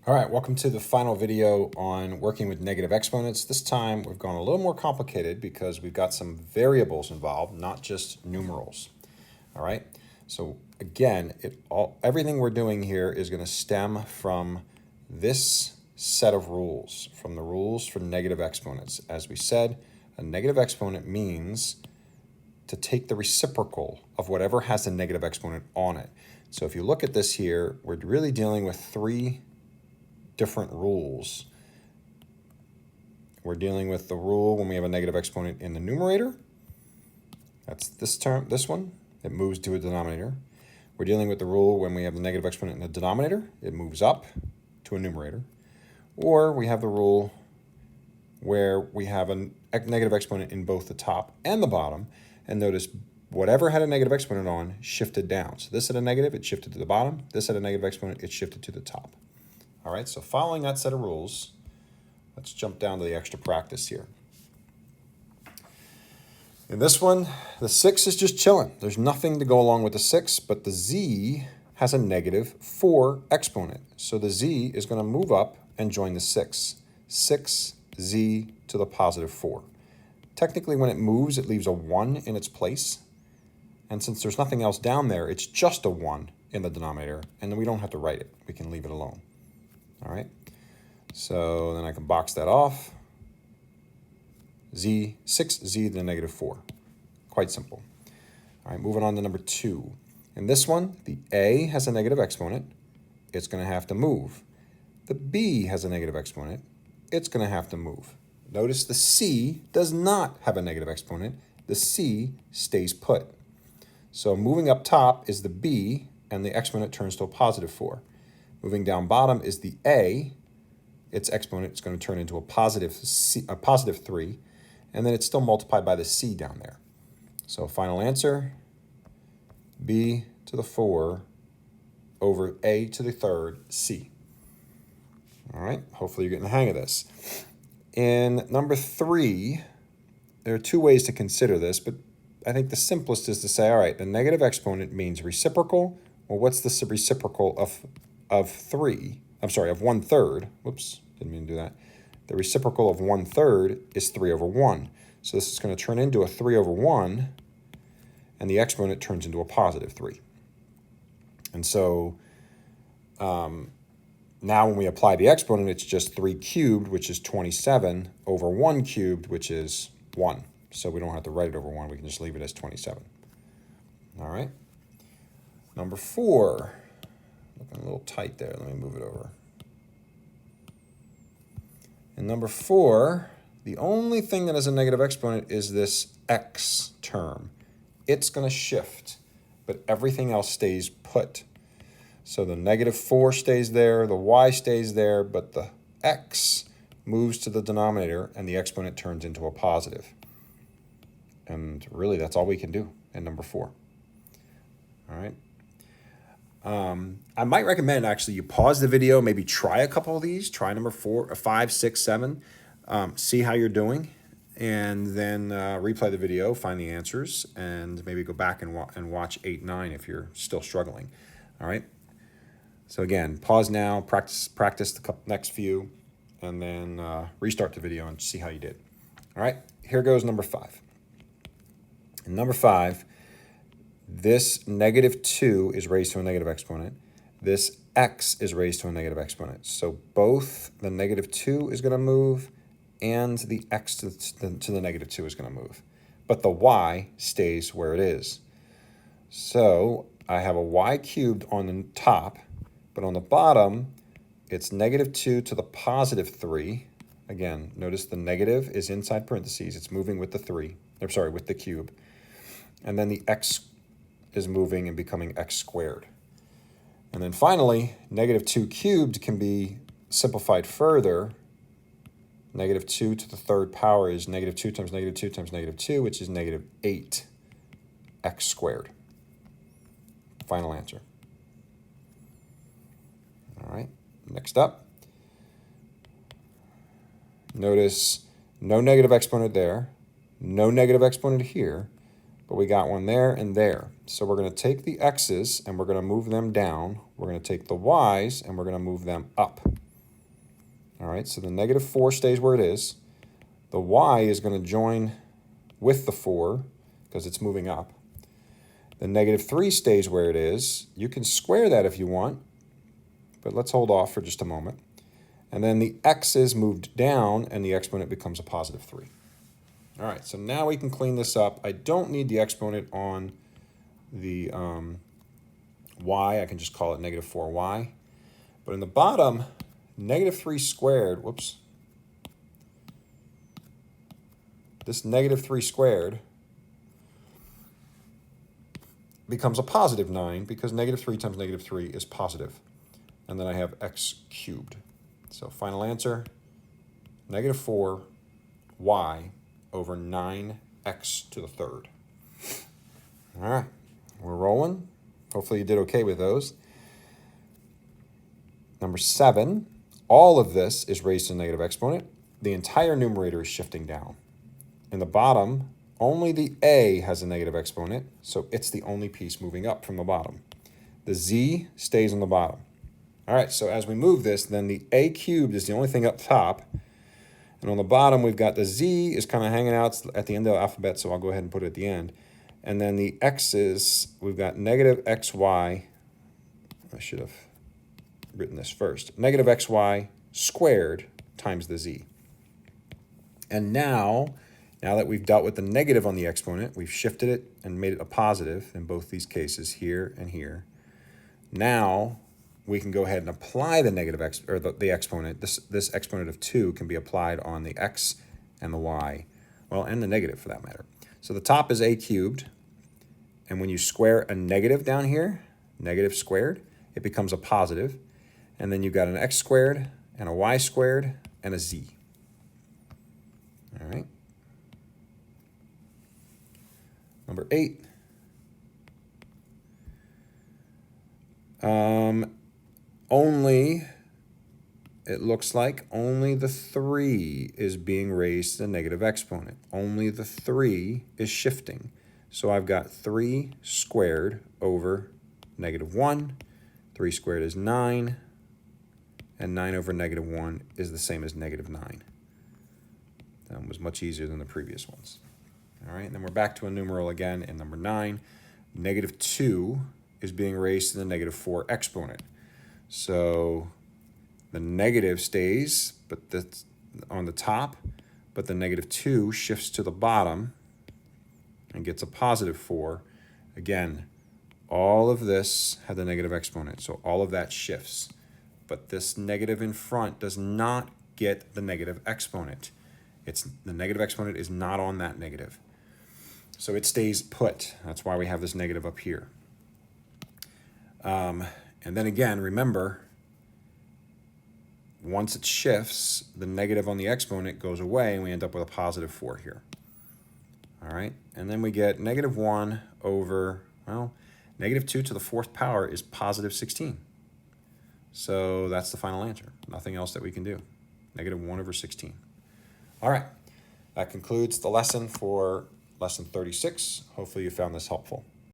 All right, welcome to the final video on working with negative exponents. This time we've gone a little more complicated because we've got some variables involved, not just numerals. All right, so again, everything we're doing here is going to stem from this set of rules, from the rules for negative exponents. As we said, a negative exponent means to take the reciprocal of whatever has a negative exponent on it. So if you look at this here, we're really dealing with three different rules. We're dealing with the rule when we have a negative exponent in the numerator. That's this term, this one. It moves to a denominator. We're dealing with the rule when we have the negative exponent in the denominator. It moves up to a numerator. Or we have the rule where we have a negative exponent in both the top and the bottom. And notice whatever had a negative exponent on shifted down. So this had a negative, it shifted to the bottom. This had a negative exponent, it shifted to the top. All right, so following that set of rules, let's jump down to the extra practice here. In this one, the 6 is just chilling. There's nothing to go along with the 6, but the z has a negative 4 exponent. So the z is going to move up and join the 6. 6z to the positive 4. Technically, when it moves, it leaves a 1 in its place. And since there's nothing else down there, it's just a 1 in the denominator, and then we don't have to write it. We can leave it alone. All right, so then I can box that off. 6z to the negative 4. Quite simple. All right, moving on to number 2. In this one, the a has a negative exponent. It's going to have to move. The b has a negative exponent. It's going to have to move. Notice the c does not have a negative exponent. The c stays put. So moving up top is the b, and the exponent turns to a positive 4. Moving down bottom is the a. Its exponent is going to turn into a positive 3, and then it's still multiplied by the c down there. So final answer, b to the 4 over a to the third c. All right, hopefully you're getting the hang of this. In number 3, there are two ways to consider this, but I think the simplest is to say, all right, the negative exponent means reciprocal. Well, what's the reciprocal of 1/3, whoops, didn't mean to do that. The reciprocal of 1/3 is 3 over 1. So this is going to turn into a 3 over 1, and the exponent turns into a positive 3. And so now when we apply the exponent, it's just 3 cubed, which is 27, over 1 cubed, which is 1. So we don't have to write it over 1. We can just leave it as 27. All right. Number 4. Looking a little tight there. Let me move it over. In number 4, the only thing that has a negative exponent is this x term. It's going to shift, but everything else stays put. So the negative 4 stays there, the y stays there, but the x moves to the denominator, and the exponent turns into a positive. And really, that's all we can do in number 4. All right. I might recommend actually you pause the video, maybe try a couple of these, try number 4, 5, 6, 7, see how you're doing, and then replay the video, find the answers, and maybe go back and watch 8, 9 if you're still struggling. All right. So again, pause now, practice the next few, and then restart the video and see how you did. All right. Here goes number 5. In number 5. This negative 2 is raised to a negative exponent. This x is raised to a negative exponent. So both the negative 2 is going to move and the x to the negative 2 is going to move. But the y stays where it is. So I have a y cubed on the top, but on the bottom, it's negative 2 to the positive 3. Again, notice the negative is inside parentheses. It's moving with the 3. I'm sorry, with the cube. And then the x is moving and becoming x squared. And then finally, negative 2 cubed can be simplified further. Negative 2 to the third power is negative 2 times negative 2 times negative 2, which is negative 8 x squared. Final answer. All right, next up. Notice no negative exponent there, no negative exponent here, but we got one there and there. So we're going to take the x's and we're going to move them down. We're going to take the y's and we're going to move them up. All right, so the negative 4 stays where it is. The y is going to join with the 4 because it's moving up. The negative 3 stays where it is. You can square that if you want, but let's hold off for just a moment. And then the x's moved down, and the exponent becomes a positive 3. All right, so now we can clean this up. I don't need the exponent on the y. I can just call it negative 4y. But in the bottom, negative 3 squared, whoops. This negative 3 squared becomes a positive 9 because negative 3 times negative 3 is positive. And then I have x cubed. So final answer, negative 4y over 9x to the third. All right, we're rolling. Hopefully you did okay with those. Number 7, all of this is raised to a negative exponent. The entire numerator is shifting down. In the bottom, only the a has a negative exponent, so it's the only piece moving up from the bottom. The z stays on the bottom. All right, so as we move this, then the a cubed is the only thing up top. And on the bottom, we've got the z is kind of hanging out at the end of the alphabet, so I'll go ahead and put it at the end. And then the x's, we've got negative xy. I should have written this first. Negative xy squared times the z. And now that we've dealt with the negative on the exponent, we've shifted it and made it a positive in both these cases, here and here. Now we can go ahead and apply the negative the exponent. This exponent of 2 can be applied on the x and the y, well, and the negative for that matter. So the top is a cubed, and when you square a negative down here, negative squared, it becomes a positive, and then you've got an x squared and a y squared and a z. All right. Number 8. It looks like only the 3 is being raised to the negative exponent. Only the 3 is shifting. So I've got 3 squared over negative 1. 3 squared is 9. And 9 over negative 1 is the same as negative 9. That was much easier than the previous ones. All right, and then we're back to a numeral again in number 9. Negative 2 is being raised to the negative 4 exponent. So the negative stays but that's on the top, but the negative 2 shifts to the bottom and gets a positive 4. Again, all of this had the negative exponent, so all of that shifts. But this negative in front does not get the negative exponent. The negative exponent is not on that negative. So it stays put. That's why we have this negative up here. And then again, remember, once it shifts, the negative on the exponent goes away, and we end up with a positive 4 here. All right, and then we get negative 1 over, well, negative 2 to the 4th power is positive 16. So that's the final answer. Nothing else that we can do. Negative 1 over 16. All right, that concludes the lesson for lesson 36. Hopefully you found this helpful.